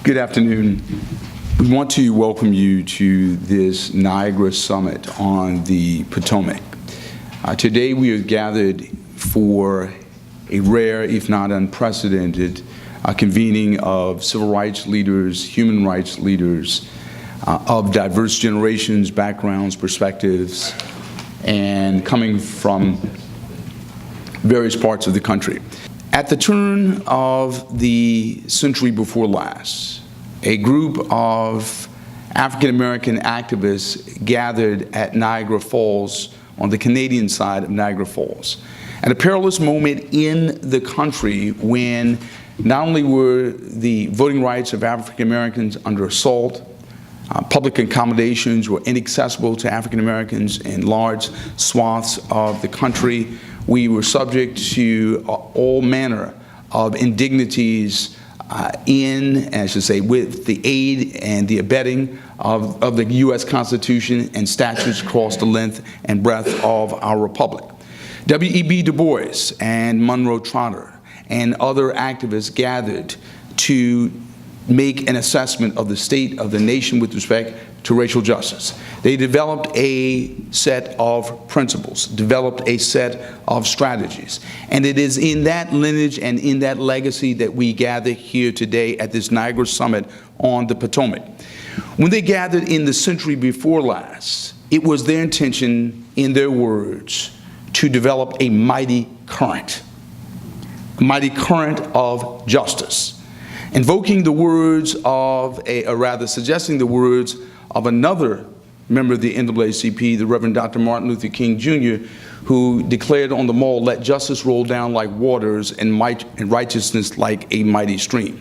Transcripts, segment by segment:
Good afternoon. We want to welcome you to this Niagara Summit on the Potomac. Today we are gathered for a rare, if not unprecedented, convening of civil rights leaders, human rights leaders, of diverse generations, backgrounds, perspectives, and coming from various parts of the country. At the turn of the century before last, a group of African-American activists gathered at Niagara Falls on the Canadian side of Niagara Falls at a perilous moment in the country when not only were the voting rights of African-Americans under assault, public accommodations were inaccessible to African-Americans in large swaths of the country. We were subject to all manner of indignities with the aid and the abetting of the U.S. Constitution and statutes across the length and breadth of our republic. W.E.B. Du Bois and Monroe Trotter and other activists gathered to make an assessment of the state of the nation with respect to racial justice. They developed a set of principles, developed a set of strategies. And it is in that lineage and in that legacy that we gather here today at this Niagara Summit on the Potomac. When they gathered in the century before last, it was their intention, in their words, to develop a mighty current of justice. Invoking the words of, suggesting the words of another member of the NAACP, the Reverend Dr. Martin Luther King Jr., who declared on the Mall, "Let justice roll down like waters and righteousness like a mighty stream."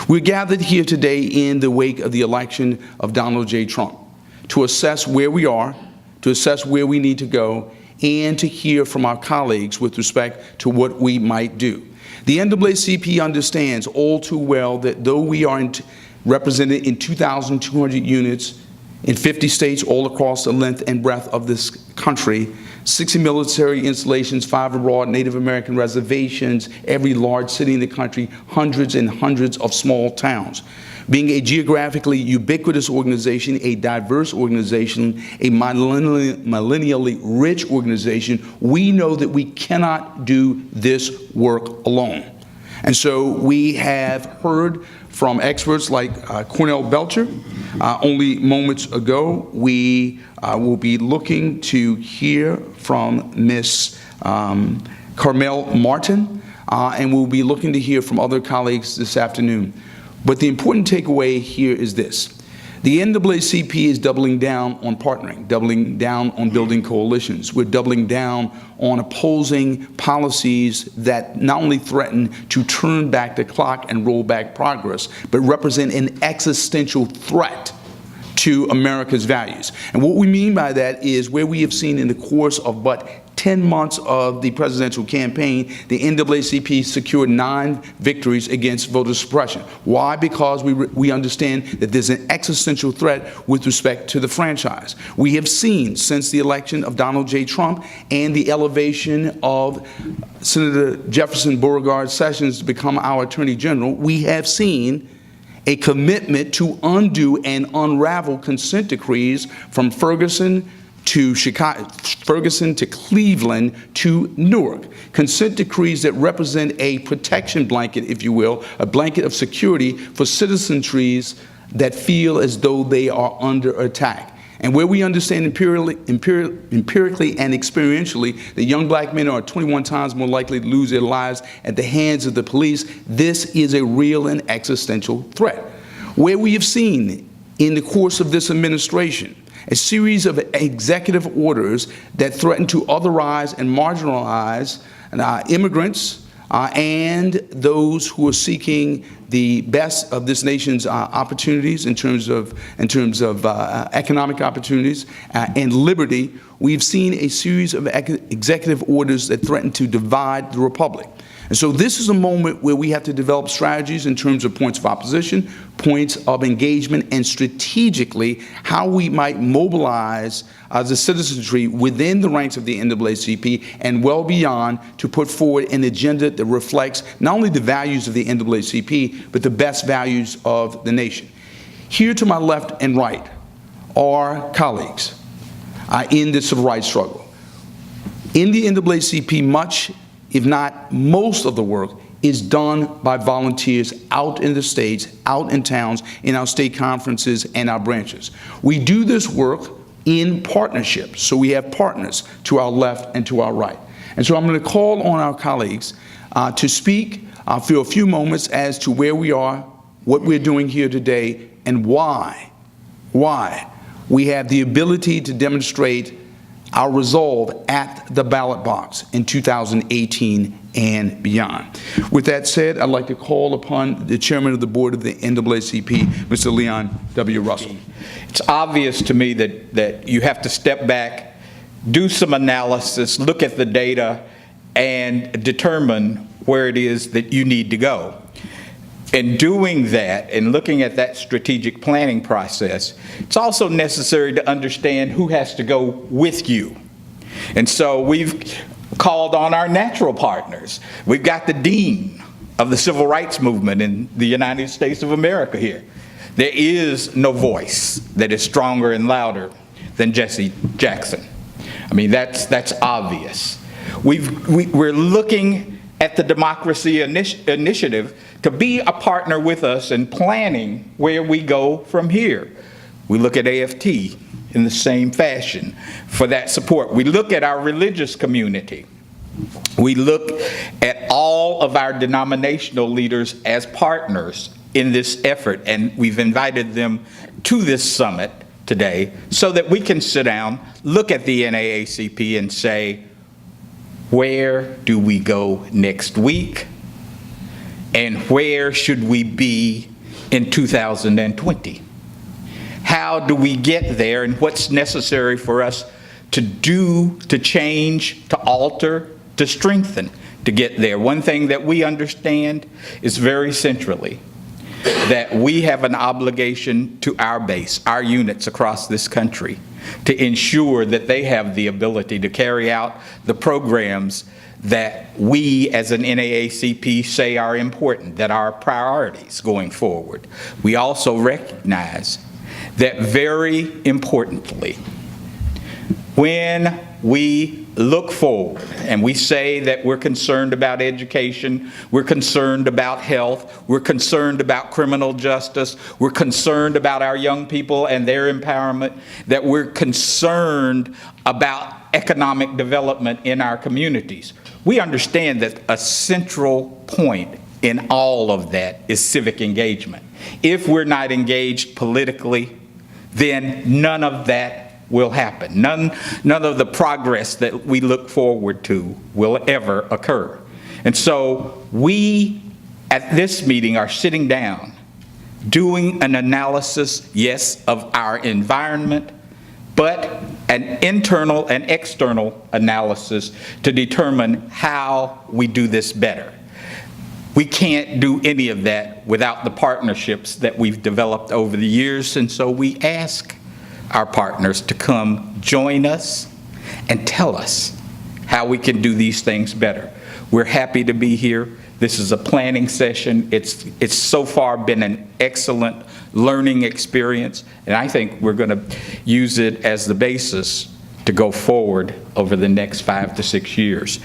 We're gathered here today in the wake of the election of Donald J. Trump to assess where we are, to assess where we need to go, and to hear from our colleagues with respect to what we might do. The NAACP understands all too well that though we are represented in 2,200 units in 50 states all across the length and breadth of this country, 60 military installations, 5 abroad, Native American reservations, every large city in the country, hundreds and hundreds of small towns. Being a geographically ubiquitous organization, a diverse organization, a millennially rich organization, we know that we cannot do this work alone. And so we have heard from experts like Cornell Belcher. Only moments ago, we will be looking to hear from Ms. Carmel Martin, and we'll be looking to hear from other colleagues this afternoon. But the important takeaway here is this. The NAACP is doubling down on partnering, doubling down on building coalitions. We're doubling down on opposing policies that not only threaten to turn back the clock and roll back progress, but represent an existential threat to America's values. And what we mean by that is where we have seen in the course of but 10 months of the presidential campaign, the NAACP secured 9 victories against voter suppression. Why? Because we understand that there's an existential threat with respect to the franchise. We have seen since the election of Donald J. Trump and the elevation of Senator Jefferson Beauregard Sessions to become our Attorney General, we have seen a commitment to undo and unravel consent decrees from Ferguson to Chicago, Ferguson to Cleveland to Newark. Consent decrees that represent a protection blanket, if you will, a blanket of security for citizenries that feel as though they are under attack. And where we understand empirically and experientially that young black men are 21 times more likely to lose their lives at the hands of the police, this is a real and existential threat. Where we have seen in the course of this administration a series of executive orders that threaten to otherize and marginalize immigrants and those who are seeking the best of this nation's opportunities in terms of economic opportunities and liberty. We've seen a series of executive orders that threaten to divide the republic. And so this is a moment where we have to develop strategies in terms of points of opposition, points of engagement, and strategically how we might mobilize the citizenry within the ranks of the NAACP and well beyond to put forward an agenda that reflects not only the values of the NAACP, but the best values of the nation. Here to my left and right are colleagues in the civil rights struggle. In the NAACP, much, if not most of the work is done by volunteers out in the states, out in towns, in our state conferences and our branches. We do this work in partnership, so we have partners to our left and to our right. And so I'm going to call on our colleagues to speak for a few moments as to where we are, what we're doing here today, and why we have the ability to demonstrate our resolve at the ballot box in 2018 and beyond. With that said, I'd like to call upon the chairman of the board of the NAACP, Mr. Leon W. Russell. It's obvious to me that you have to step back, do some analysis, look at the data, and determine where it is that you need to go. In doing that and looking at that strategic planning process, it's also necessary to understand who has to go with you. And so we've called on our natural partners. We've got the dean of the civil rights movement in the United States of America here. There is no voice that is stronger and louder than Jesse Jackson. I mean, that's obvious. We're looking at the Democracy Initiative to be a partner with us in planning where we go from here. We look at AFT in the same fashion for that support. We look at our religious community. We look at all of our denominational leaders as partners in this effort, and we've invited them to this summit today so that we can sit down, look at the NAACP and say, where do we go next week? And where should we be in 2020? How do we get there, and what's necessary for us to do, to change, to alter, to strengthen to get there? One thing that we understand is very centrally that we have an obligation to our base, our units across this country, to ensure that they have the ability to carry out the programs that we as an NAACP say are important, that are priorities going forward. We also recognize that very importantly, when we look forward and we say that we're concerned about education, we're concerned about health, we're concerned about criminal justice, we're concerned about our young people and their empowerment, that we're concerned about economic development in our communities. We understand that a central point in all of that is civic engagement. If we're not engaged politically, then none of that will happen. None of the progress that we look forward to will ever occur. And so we at this meeting are sitting down, doing an analysis, yes, of our environment, but an internal and external analysis to determine how we do this better. We can't do any of that without the partnerships that we've developed over the years, and so we ask our partners to come join us and tell us how we can do these things better. We're happy to be here. This is a planning session. It's so far been an excellent learning experience, and I think we're going to use it as the basis to go forward over the next 5 to 6 years.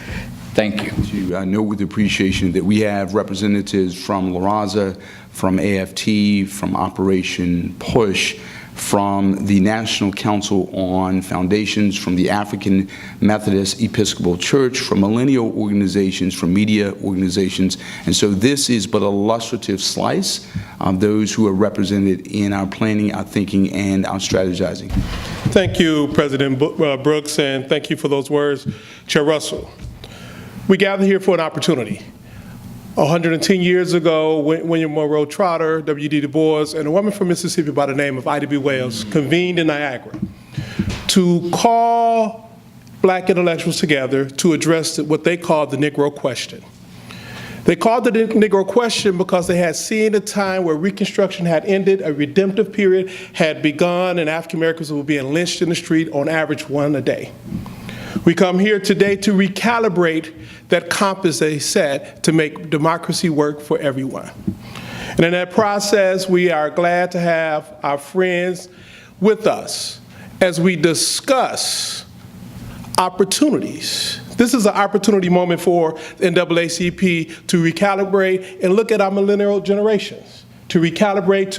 Thank you. I know with appreciation that we have representatives from La Raza, from AFT, from Operation Push, from the National Council on Foundations, from the African Methodist Episcopal Church, from millennial organizations, from media organizations. And so this is but a illustrative slice of those who are represented in our planning, our thinking, and our strategizing. Thank you, President Brooks, and thank you for those words, Chair Russell. We gather here for an opportunity. 110 years ago, William Monroe Trotter, W.D. Du Bois, and a woman from Mississippi by the name of Ida B. Wells convened in Niagara to call black intellectuals together to address what they called the Negro question. They called it the Negro question because they had seen a time where Reconstruction had ended, a redemptive period had begun, and African Americans were being lynched in the street on average one a day. We come here today to recalibrate that compass they set to make democracy work for everyone. And in that process, we are glad to have our friends with us as we discuss opportunities. This is an opportunity moment for the NAACP to recalibrate and look at our millennial generations, to recalibrate,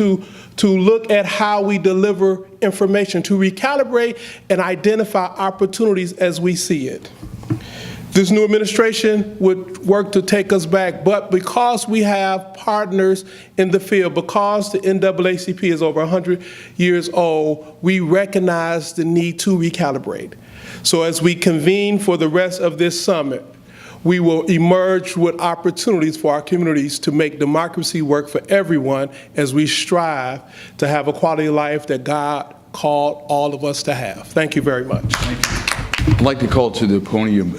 to look at how we deliver information, to recalibrate and identify opportunities as we see it. This new administration would work to take us back, but because we have partners in the field, because the NAACP is over 100 years old, we recognize the need to recalibrate. So as we convene for the rest of this summit, we will emerge with opportunities for our communities to make democracy work for everyone as we strive to have a quality of life that God called all of us to have. Thank you very much. I'd like to call to the podium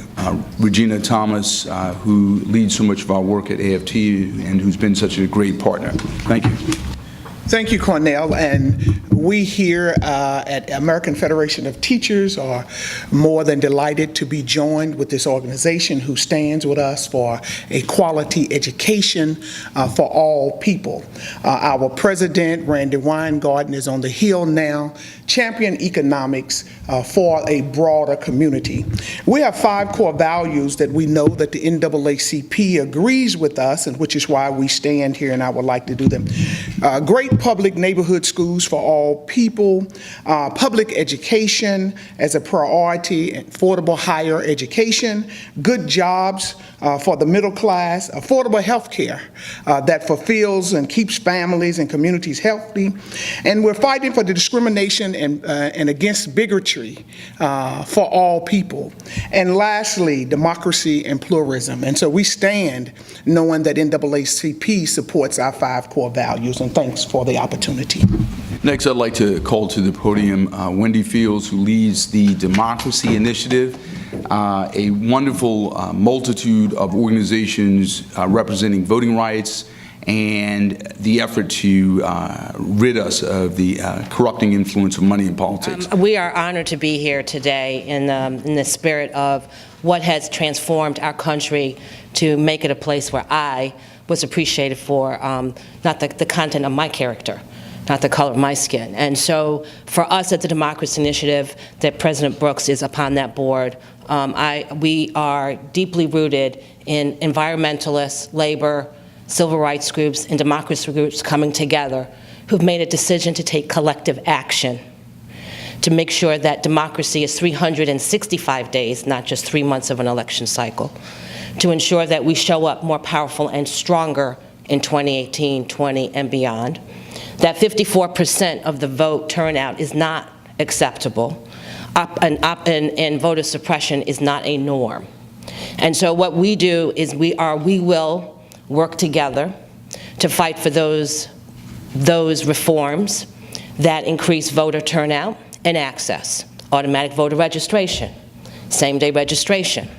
Regina Thomas, who leads so much of our work at AFT and who's been such a great partner. Thank you. Thank you, Cornell. And we here at American Federation of Teachers are more than delighted to be joined with this organization who stands with us for a quality education for all people. Our president, Randy Weingarten, is on the Hill now, champion economics for a broader community. We have 5 core values that we know that the NAACP agrees with us, and which is why we stand here, and I would like to do them. Great public neighborhood schools for all people, public education as a priority, affordable higher education, good jobs for the middle class, affordable health care that fulfills and keeps families and communities healthy, and we're fighting for the discrimination and against bigotry for all people. And lastly, democracy and pluralism. And so we stand knowing that NAACP supports our 5 core values, and thanks for the opportunity. Next, I'd like to call to the podium Wendy Fields, who leads the Democracy Initiative, a wonderful multitude of organizations representing voting rights and the effort to rid us of the corrupting influence of money in politics. We are honored to be here today in the spirit of what has transformed our country to make it a place where I was appreciated for not the content of my character, not the color of my skin. And so for us at the Democracy Initiative, that President Brooks is upon that board, we are deeply rooted in environmentalists, labor, civil rights groups, and democracy groups coming together who've made a decision to take collective action to make sure that democracy is 365 days, not just 3 months of an election cycle, to ensure that we show up more powerful and stronger in 2018, 20, and beyond, that 54% of the vote turnout is not acceptable, and voter suppression is not a norm. And so what we do is we will work together to fight for those reforms that increase voter turnout and access, automatic voter registration, same-day registration,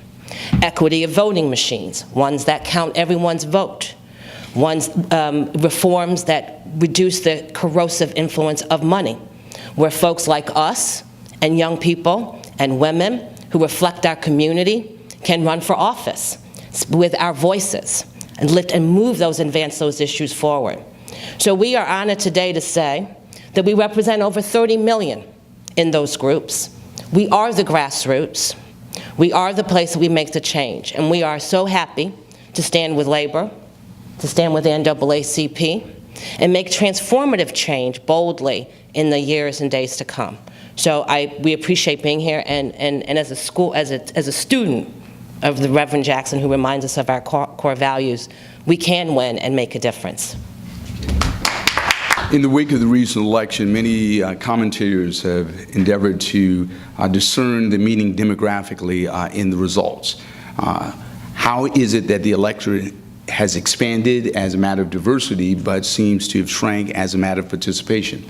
equity of voting machines, ones that count everyone's vote, reforms that reduce the corrosive influence of money, where folks like us and young people and women who reflect our community can run for office with our voices and lift and move those, advance those issues forward. So we are honored today to say that we represent over 30 million in those groups. We are the grassroots. We are the place that we make the change. And we are so happy to stand with labor, to stand with the NAACP, and make transformative change boldly in the years and days to come. So we appreciate being here, and as a student of the Reverend Jackson, who reminds us of our core values, we can win and make a difference. In the wake of the recent election, many commentators have endeavored to discern the meaning demographically in the results. How is it that the electorate has expanded as a matter of diversity, but seems to have shrank as a matter of participation?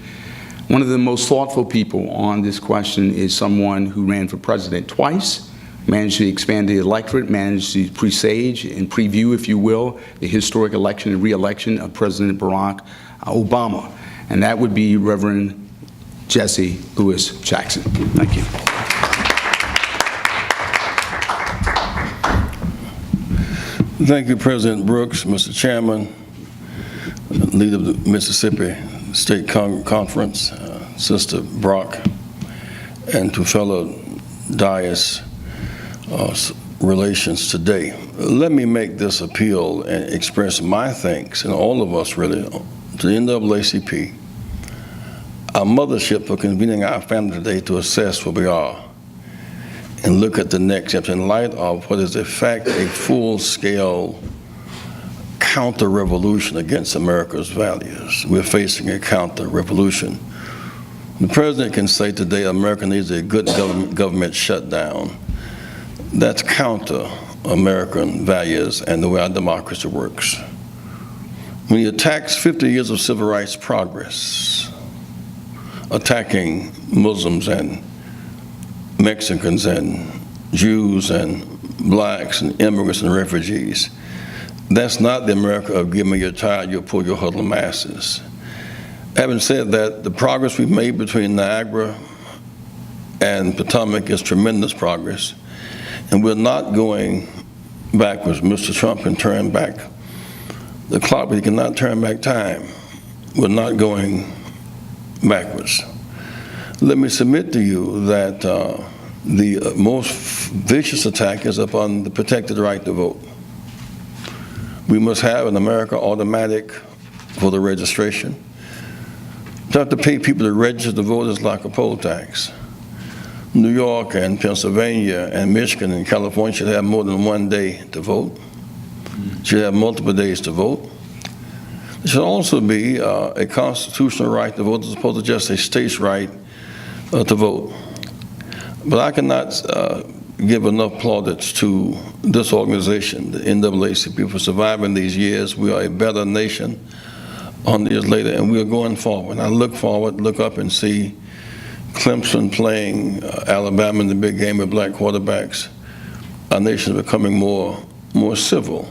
One of the most thoughtful people on this question is someone who ran for president twice, managed to expand the electorate, managed to presage and preview, if you will, the historic election and re-election of President Barack Obama. And that would be Reverend Jesse Louis Jackson. Thank you. Thank you, President Brooks, Mr. Chairman, leader of the Mississippi State Conference, Sister Brock, and to fellow Dias relations today. Let me make this appeal and express my thanks, and all of us really, to the NAACP, our mothership, for convening our family today to assess where we are and look at the next step in light of what is in fact a full-scale counter-revolution against America's values. We're facing a counter-revolution. The President can say today America needs a good government shutdown. That's counter-American values and the way our democracy works. When he attacks 50 years of civil rights progress, attacking Muslims and Mexicans and Jews and blacks and immigrants and refugees, that's not the America of give me your tide, you'll pull your huddled masses. Having said that, the progress we've made between Niagara and Potomac is tremendous progress, and we're not going backwards. Mr. Trump can turn back the clock, but he cannot turn back time. We're not going backwards. Let me submit to you that the most vicious attack is upon the protected right to vote. We must have in America automatic voter registration. To have to pay people to register to vote is like a poll tax. New York and Pennsylvania and Michigan and California should have more than one day to vote. Should have multiple days to vote. There should also be a constitutional right to vote as opposed to just a state's right to vote. But I cannot give enough plaudits to this organization, the NAACP, for surviving these years. We are a better nation 100 years later, and we are going forward. I look forward, look up and see Clemson playing Alabama in the big game with black quarterbacks. Our nation is becoming more civil.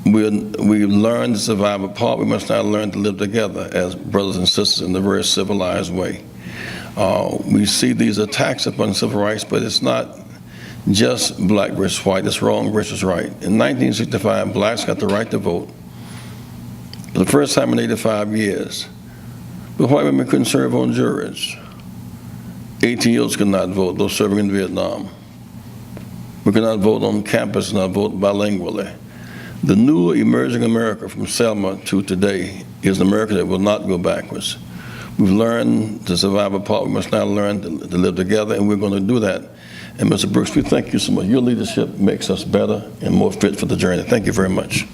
We've learned to survive apart. We must now learn to live together as brothers and sisters in a very civilized way. We see these attacks upon civil rights, but it's not just black versus white, it's wrong versus right. In 1965, blacks got the right to vote for the first time in 85 years. But white women couldn't serve on juries. 18-year-olds could not vote, those serving in Vietnam. We could not vote on campus, not vote bilingually. The new emerging America from Selma to today is an America that will not go backwards. We've learned to survive apart. We must now learn to live together, and we're going to do that. And Mr. Brooks, we thank you so much. Your leadership makes us better and more fit for the journey. Thank you very much.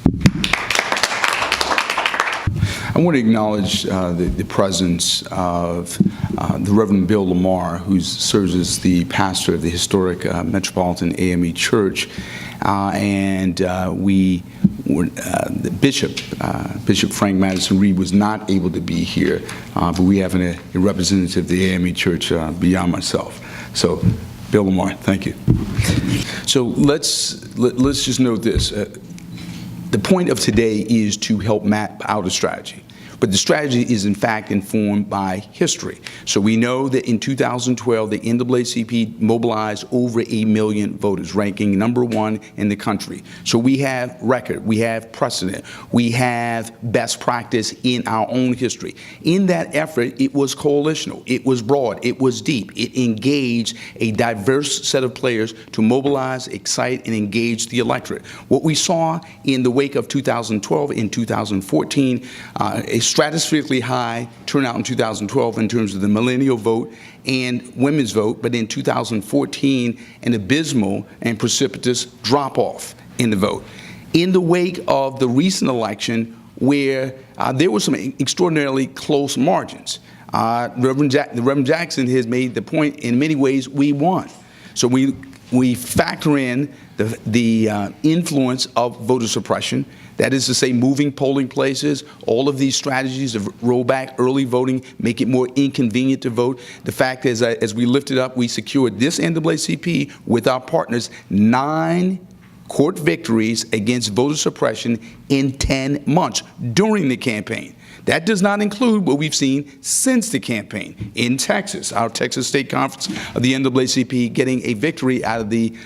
I want to acknowledge the presence of the Reverend Bill Lamar, who serves as the pastor of the historic Metropolitan AME Church, and the Bishop Frank Madison Reed was not able to be here, but we have a representative of the AME Church beyond myself. So, Bill Lamar, thank you. So let's just note this. The point of today is to help map out a strategy. But the strategy is, in fact, informed by history. So we know that in 2012, the NAACP mobilized over 1 million voters, ranking #1 in the country. So we have record, we have precedent, we have best practice in our own history. In that effort, it was coalitional, it was broad, it was deep. It engaged a diverse set of players to mobilize, excite, and engage the electorate. What we saw in the wake of 2012 and 2014, a stratospherically high turnout in 2012 in terms of the millennial vote and women's vote, but in 2014, an abysmal and precipitous drop-off in the vote. In the wake of the recent election, where there were some extraordinarily close margins, Reverend Jackson has made the point, in many ways, we won. So we we factor in the influence of voter suppression. That is to say, moving polling places, all of these strategies of roll back early voting, make it more inconvenient to vote. The fact is, as we lifted up, we secured this NAACP with our partners 9 court victories against voter suppression in 10 months during the campaign. That does not include what we've seen since the campaign in Texas, our Texas State Conference of the NAACP getting a victory out of the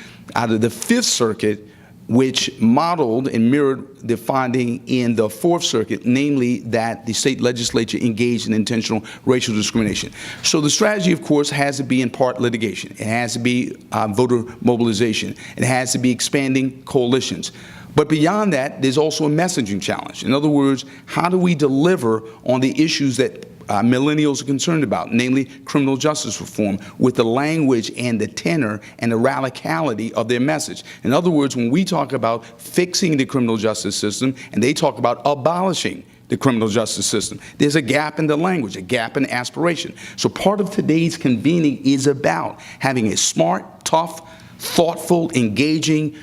Fifth Circuit, which modeled and mirrored the finding in the Fourth Circuit, namely that the state legislature engaged in intentional racial discrimination. So the strategy, of course, has to be in part litigation. It has to be voter mobilization. It has to be expanding coalitions. But beyond that, there's also a messaging challenge. In other words, how do we deliver on the issues that millennials are concerned about, namely criminal justice reform, with the language and the tenor and the radicality of their message? In other words, when we talk about fixing the criminal justice system and they talk about abolishing the criminal justice system, there's a gap in the language, a gap in aspiration. So part of today's convening is about having a smart, tough, thoughtful, engaging,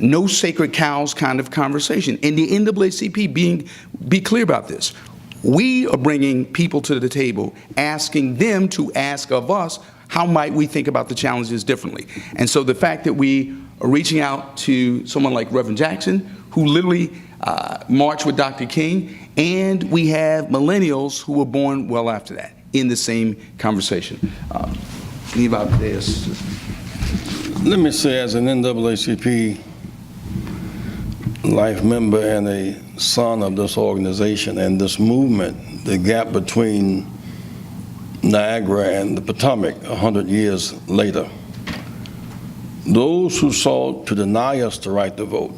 no sacred cows kind of conversation. And the NAACP be clear about this. We are bringing people to the table, asking them to ask of us, how might we think about the challenges differently? And so the fact that we are reaching out to someone like Reverend Jackson, who literally marched with Dr. King, and we have millennials who were born well after that in the same conversation. Leave out this. Let me say, as an NAACP life member and a son of this organization and this movement, the gap between Niagara and the Potomac 100 years later, those who sought to deny us the right to vote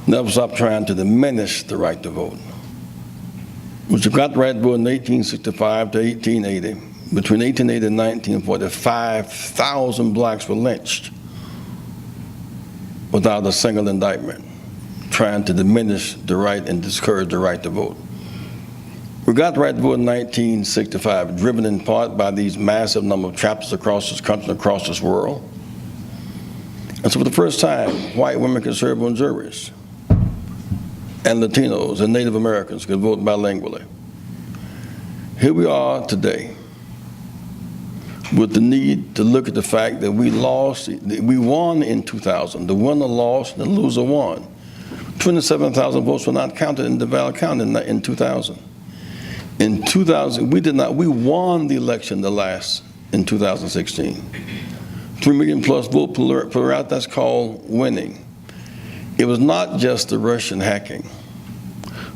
never stopped trying to diminish the right to vote. Which got the right to vote in 1865 to 1880. Between 1880 and 1940, 5,000 blacks were lynched without a single indictment, trying to diminish the right and discourage the right to vote. We got the right to vote in 1965, driven in part by these massive number of chapters across this country and across this world. And so for the first time, white women could serve on juries, and Latinos and Native Americans could vote bilingually. Here we are today with the need to look at the fact that we won in 2000. The winner lost, the loser won. 27,000 votes were not counted in the valid count in 2000. In 2000, we won the election in 2016. 3 million plus vote plurality, that's called winning. It was not just the Russian hacking,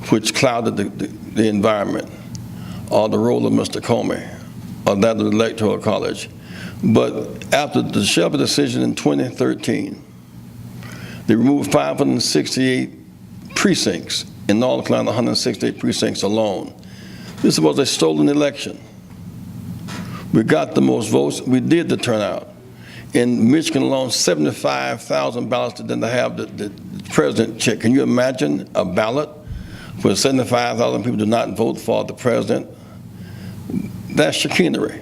which clouded the environment, or the role of Mr. Comey, or that of the Electoral College. But after the Shelby decision in 2013, they removed 568 precincts in North Carolina, 168 precincts alone. This was a stolen election. We got the most votes. We did the turnout. In Michigan alone, 75,000 ballots didn't have the president check. Can you imagine a ballot where 75,000 people do not vote for the president? That's chicanery.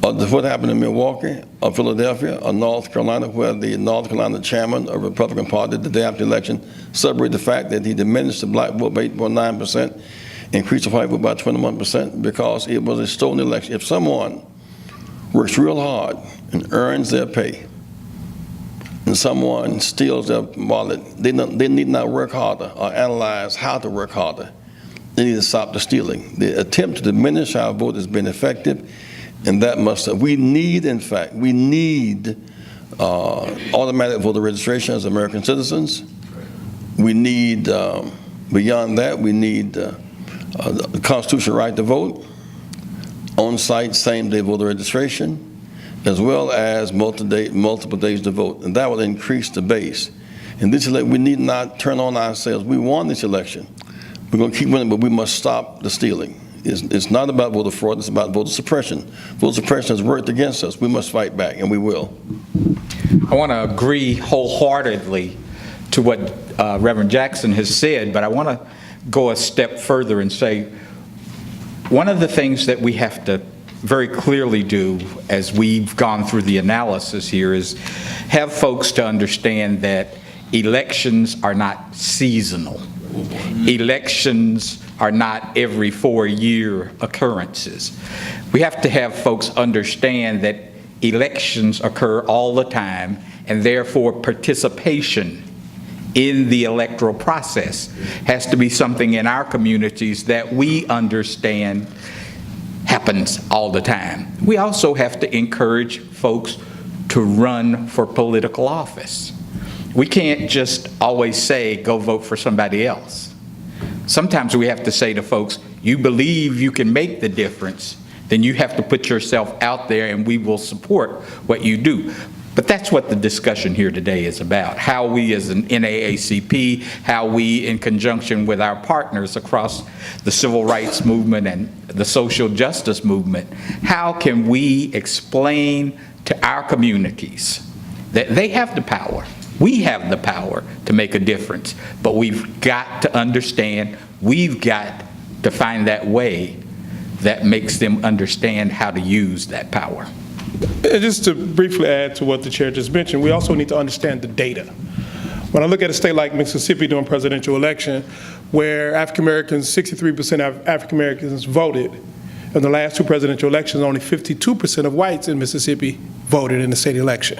Or what happened in Milwaukee, or Philadelphia, or North Carolina, where the North Carolina chairman of the Republican Party, the day after the election, celebrated the fact that he diminished the black vote by 8.9%, increased the white vote by 21%, because it was a stolen election. If someone works real hard and earns their pay, and someone steals their wallet, they need not work harder or analyze how to work harder. They need to stop the stealing. The attempt to diminish our vote has been effective, and that we need automatic voter registration as American citizens. We need, beyond that, we need the constitutional right to vote, on-site same-day voter registration, as well as multiple days to vote, and that will increase the base. And this election, we need not turn on ourselves. We won this election. We're going to keep winning, but we must stop the stealing. It's not about voter fraud, it's about voter suppression. Voter suppression has worked against us. We must fight back, and we will. I want to agree wholeheartedly to what Reverend Jackson has said, but I want to go a step further and say one of the things that we have to very clearly do, as we've gone through the analysis here, is have folks to understand that elections are not seasonal. Elections are not every 4-year occurrences. We have to have folks understand that elections occur all the time, and therefore participation in the electoral process has to be something in our communities that we understand happens all the time. We also have to encourage folks to run for political office. We can't just always say, go vote for somebody else. Sometimes we have to say to folks, you believe you can make the difference, then you have to put yourself out there and we will support what you do. But that's what the discussion here today is about, how we as an NAACP, how we in conjunction with our partners across the civil rights movement and the social justice movement, how can we explain to our communities that they have the power, we have the power to make a difference, but we've got to understand, we've got to find that way that makes them understand how to use that power. And just to briefly add to what the chair just mentioned, we also need to understand the data. When I look at a state like Mississippi during presidential election, where African Americans, 63% of African Americans voted, in the last 2 presidential elections, only 52% of whites in Mississippi voted in the state election.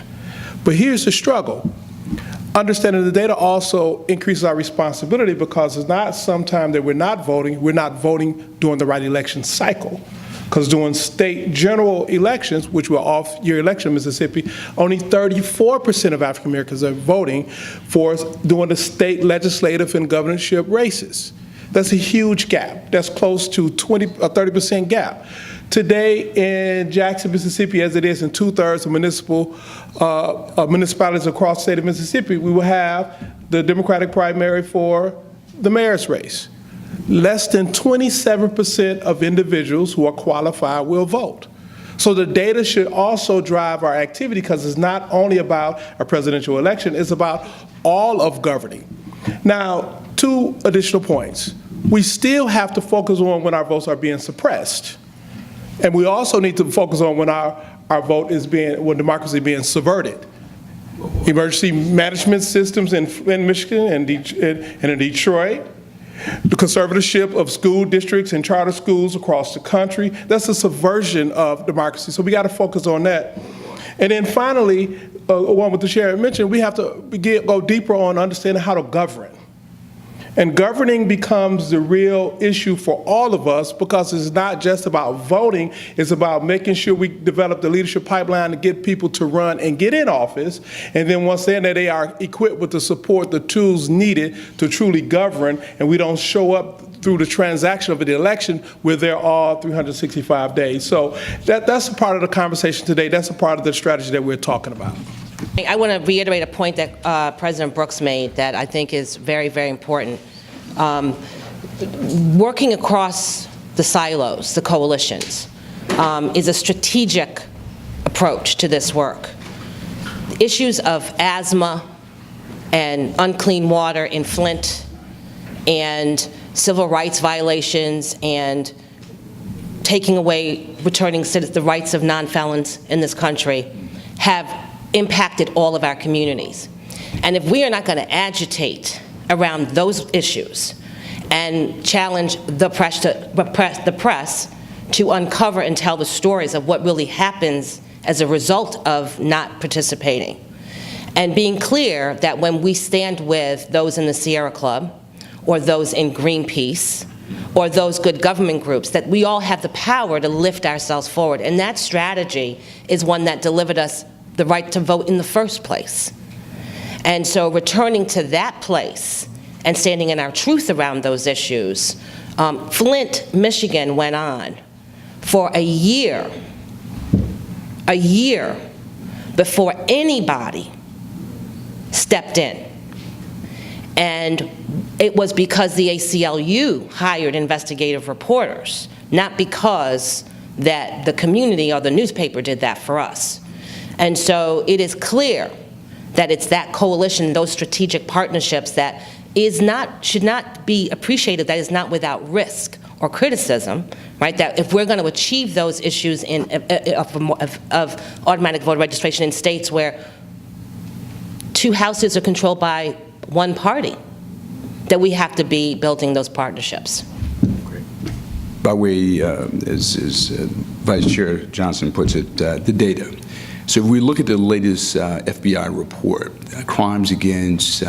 But here's the struggle. Understanding the data also increases our responsibility, because it's not sometime that we're not voting during the right election cycle. Because during state general elections, which were off-year election in Mississippi, only 34% of African Americans are voting for during the state legislative and governorship races. That's a huge gap. That's close to a 30% gap. Today in Jackson, Mississippi, as it is in 2/3 of municipalities across the state of Mississippi, we will have the Democratic primary for the mayor's race. Less than 27% of individuals who are qualified will vote. So the data should also drive our activity, because it's not only about a presidential election, it's about all of governing. Now, 2 additional points. We still have to focus on when our votes are being suppressed. And we also need to focus on when our vote is when democracy is being subverted. Emergency management systems in Michigan and in Detroit, the conservatorship of school districts and charter schools across the country, that's a subversion of democracy. So we got to focus on that. And then finally, one with the chair mentioned, we have to go deeper on understanding how to govern. And governing becomes the real issue for all of us, because it's not just about voting, it's about making sure we develop the leadership pipeline to get people to run and get in office. And then once they're in there, they are equipped with the support, the tools needed to truly govern, and we don't show up through the transaction of the election where they're all 365 days. So that's a part of the conversation today. That's a part of the strategy that we're talking about. I want to reiterate a point that President Brooks made that I think is very, very important. Working across the silos, the coalitions, is a strategic approach to this work. Issues of asthma and unclean water in Flint and civil rights violations and taking away, returning the rights of non-felons in this country have impacted all of our communities. And if we are not going to agitate around those issues and challenge the press to uncover and tell the stories of what really happens as a result of not participating, and being clear that when we stand with those in the Sierra Club or those in Greenpeace or those good government groups, that we all have the power to lift ourselves forward. And that strategy is one that delivered us the right to vote in the first place. And so returning to that place and standing in our truth around those issues, Flint, Michigan went on for a year before anybody stepped in. And it was because the ACLU hired investigative reporters, not because that the community or the newspaper did that for us. And so it is clear that it's that coalition, those strategic partnerships that should not be appreciated, that is not without risk or criticism, right, that if we're going to achieve those issues of automatic voter registration in states where 2 houses are controlled by one party, that we have to be building those partnerships. By way, as Vice Chair Johnson puts it, the data. So if we look at the latest FBI report, crimes against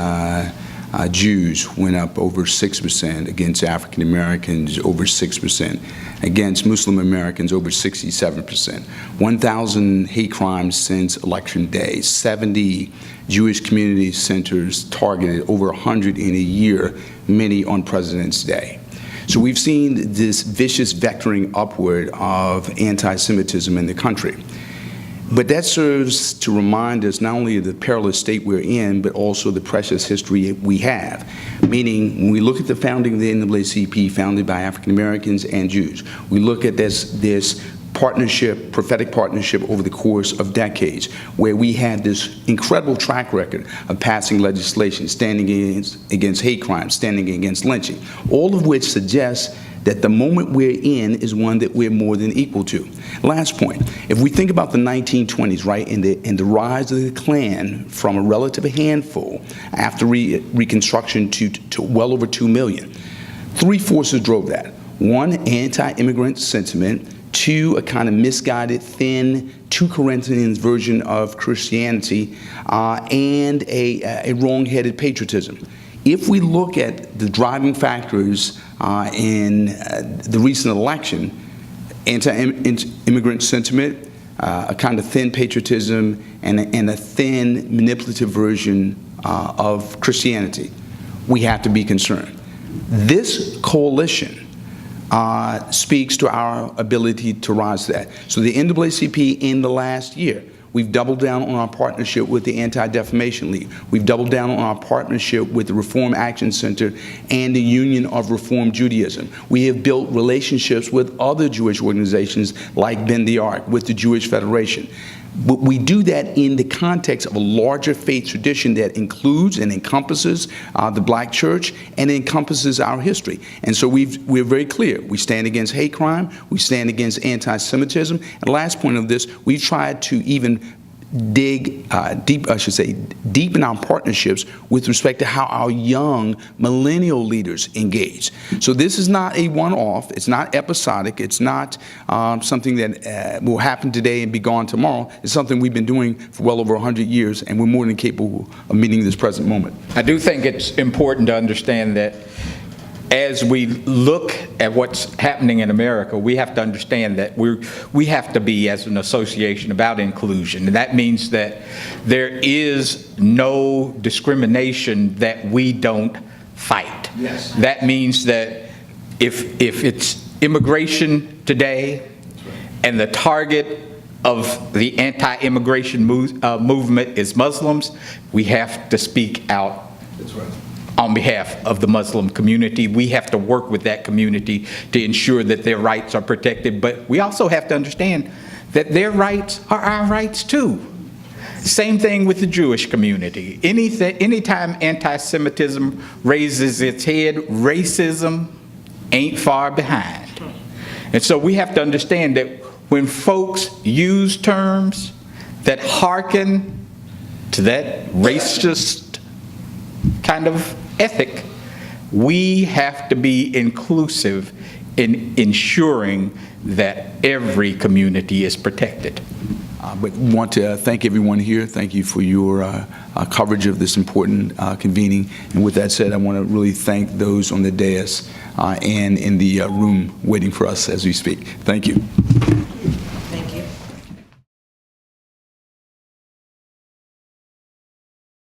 Jews went up over 6%, against African Americans over 6%, against Muslim Americans over 67%, 1,000 hate crimes since Election Day, 70 Jewish community centers targeted, over 100 in a year, many on President's Day. So we've seen this vicious vectoring upward of anti-Semitism in the country. But that serves to remind us not only of the perilous state we're in, but also the precious history we have. Meaning, when we look at the founding of the NAACP, founded by African Americans and Jews, we look at this partnership, prophetic partnership over the course of decades, where we had this incredible track record of passing legislation, standing against hate crimes, standing against lynching, all of which suggests that the moment we're in is one that we're more than equal to. Last point, if we think about the 1920s, right, and the rise of the Klan from a relative handful after Reconstruction to well over 2 million, 3 forces drove that. 1, anti-immigrant sentiment. 2, a kind of misguided, thin, 2 Corinthians version of Christianity, and a wrong-headed patriotism. If we look at the driving factors in the recent election, anti-immigrant sentiment, a kind of thin patriotism, and a thin, manipulative version of Christianity, we have to be concerned. This coalition speaks to our ability to rise to that. So the NAACP in the last year, we've doubled down on our partnership with the Anti-Defamation League. We've doubled down on our partnership with the Reform Action Center and the Union of Reform Judaism. We have built relationships with other Jewish organizations like Bend the Arc, with the Jewish Federation. But we do that in the context of a larger faith tradition that includes and encompasses the Black church and encompasses our history. And so we're very clear. We stand against hate crime. We stand against anti-Semitism. And the last point of this, we've tried to even deepen our partnerships with respect to how our young millennial leaders engage. So this is not a one-off. It's not episodic. It's not something that will happen today and be gone tomorrow. It's something we've been doing for well over 100 years, and we're more than capable of meeting this present moment. I do think it's important to understand that as we look at what's happening in America, we have to understand that we have to be, as an association, about inclusion. And that means that there is no discrimination that we don't fight. Yes. That means that if it's immigration today, and the target of the anti-immigration movement is Muslims, we have to speak out. That's right. On behalf of the Muslim community. We have to work with that community to ensure that their rights are protected, but we also have to understand that their rights are our rights too. Same thing with the Jewish community. Anytime anti-Semitism raises its head, racism ain't far behind. And so we have to understand that when folks use terms that hearken to that racist kind of ethic, we have to be inclusive in ensuring that every community is protected. But want to thank everyone here. Thank you for your coverage of this important convening. And with that said, I want to really thank those on the dais and in the room waiting for us as we speak. Thank you.